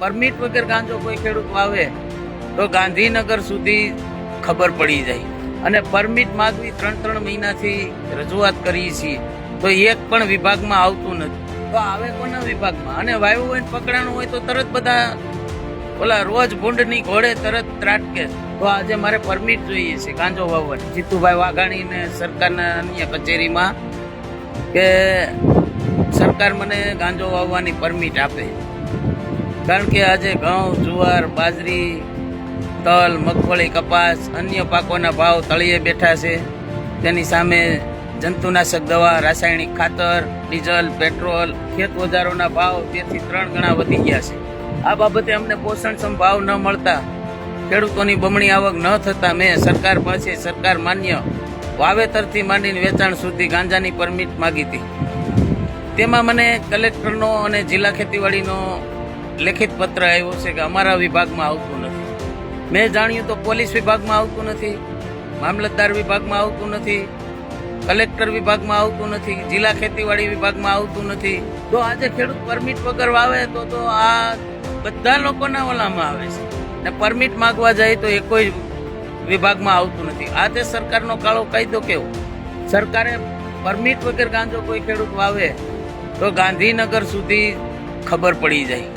Permit વગર ગાંજો કોઈ ખેડૂત વાવે તો ગાંધીનગર સુધી ખબર પડી જાય. અને પરમિટ માંગવી 3 મહિનાથી રજૂઆત કરીએ છીએ તો એક પણ વિભાગમાં આવતું નથી. તો આવે કોના વિભાગમાં? અને વાયુ હોય પકડાનું હોય તો તરત બધા ઓલા રોજ ભૂંડની ઘોડે તરત ત્રાટકે. તો આજે મારે પરમિટ જોઈએ છે ગાંજો વાવવાની. જીતુભાઈ વાઘાણીને સરકારના અન્ય કચેરીમાં કે સરકાર મને ગાંજો વાવવાની પરમિટ આપે. કારણ કે આજે ઘઉં, જુવાર, બાજરી, તલ, મગફળી, કપાસ, અન્ય પાકોના ભાવ તળિયે બેઠા છે. તેની સામે જંતુનાશક દવા, રાસાયણિક ખાતર, ડીઝલ, પેટ્રોલ, ખેત ઓજારોના ભાવ તેથી 3 ગણા વધી ગયા છે. આ બાબતે અમને પોષણક્ષમ ભાવ ન મળતા, ખેડૂતોની બમણી આવક ન થતા મેં સરકાર પાસે સરકાર માન્ય વાવેતરથી માંડીને વેચાણ સુધી ગાંજાની પરમિટ માગી હતી. તેમાં મને કલેક્ટરનો અને જિલ્લા ખેતીવાડીનો લેખિત પત્ર આવ્યો છે કે અમારા વિભાગમાં આવતું નથી. મેં જાણ્યું તો પોલીસ વિભાગમાં આવતું નથી, મામલતદાર વિભાગમાં આવતું નથી, કલેક્ટર વિભાગમાં આવતું નથી, જિલ્લા ખેતીવાડી વિભાગમાં આવતું નથી. તો આજે ખેડૂત પરમિટ વગર વાવે તો આ બધા લોકોના ઓલામાં આવે છે. ને પરમિટ માંગવા જાય તો એ કોઈ વિભાગમાં આવતું નથી. આ તે સરકારનો કાળો કાયદો કેવો? સરકારે પરમિટ વગર ગાંજો કોઈ ખેડૂત વાવે તો ગાંધીનગર સુધી ખબર પડી જાય.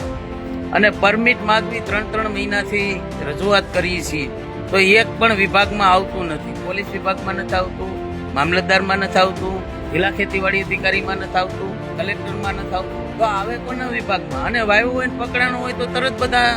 અને પરમિટ માંગવી 3 મહિનાથી રજૂઆત કરીએ છીએ તો એક પણ વિભાગમાં આવતું નથી. પોલીસ વિભાગમાં નથી આવતું, મામલતદારમાં નથી આવતું, જિલ્લા ખેતીવાડી અધિકારીમાં નથી આવતું, કલેક્ટરમાં નથી આવતું. તો આવે કોના વિભાગમાં? અને વાયુ હોય પકડાનું હોય તો તરત બધા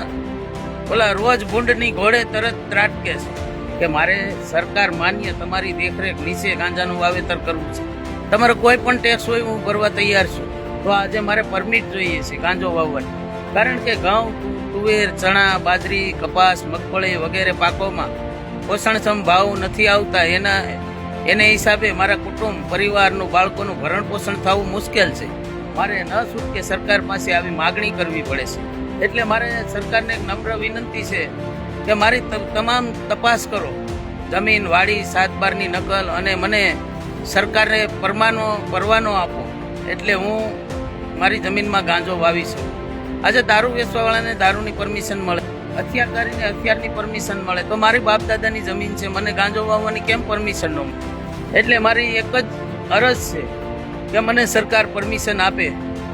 ઓલા રોજ ભૂંડની ઘોડે તરત ત્રાટકે છે કે મારે સરકાર માન્ય તમારી દેખરેખ નીચે ગાંજાનું વાવેતર કરવું છે. તમારો કોઈ પણ ટેક્સ હોય હું ભરવા તૈયાર છું. તો આજે મારે પરમિટ જોઈએ છે ગાંજો વાવવાની. કારણ કે ઘઉં, તુવેર, ચણા, બાજરી, કપાસ, મગફળી વગેરે પાકોમાં પોષણક્ષમ ભાવ નથી આવતા. એને હિસાબે મારા કુટુંબ, પરિવારનું, બાળકોનું ભરણ પોષણ થવું મુશ્કેલ છે. મારે ન છૂટકે સરકાર પાસે આવી માગણી કરવી પડે છે. એટલે મારે સરકારને એક નમ્ર વિનંતી છે કે મારી તમામ તપાસ કરો, જમીન, વાડી, 7/12ની નકલ, અને મને સરકારે પરવાનો આપો એટલે હું મારી જમીનમાં ગાંજો વાવી શકું. આજે દારૂ વેચવાવાળાને દારૂની પરમિશન મળે, હથિયારધારીને હથિયારની પરમિશન મળે, તો મારી બાપ દાદાની જમીન છે, મને ગાંજો વાવવાની કેમ પરમિશન ન મળે? એટલે મારી એક જ અરજ છે કે મને સરકાર પરમિશન આપે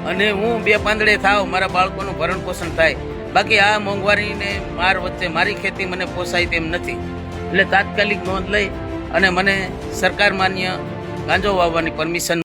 અને હું 2 પાંદડે થાવ, મારા બાળકોનું ભરણ પોષણ થાય. બાકી આ મોંઘવારીને માર વચ્ચે મારી ખેતી મને પોસાય તેમ નથી. એટલે તાત્કાલિક નોંધ લઈ અને મને સરકાર માન્ય ગાંજો વાવવાની પરમિશન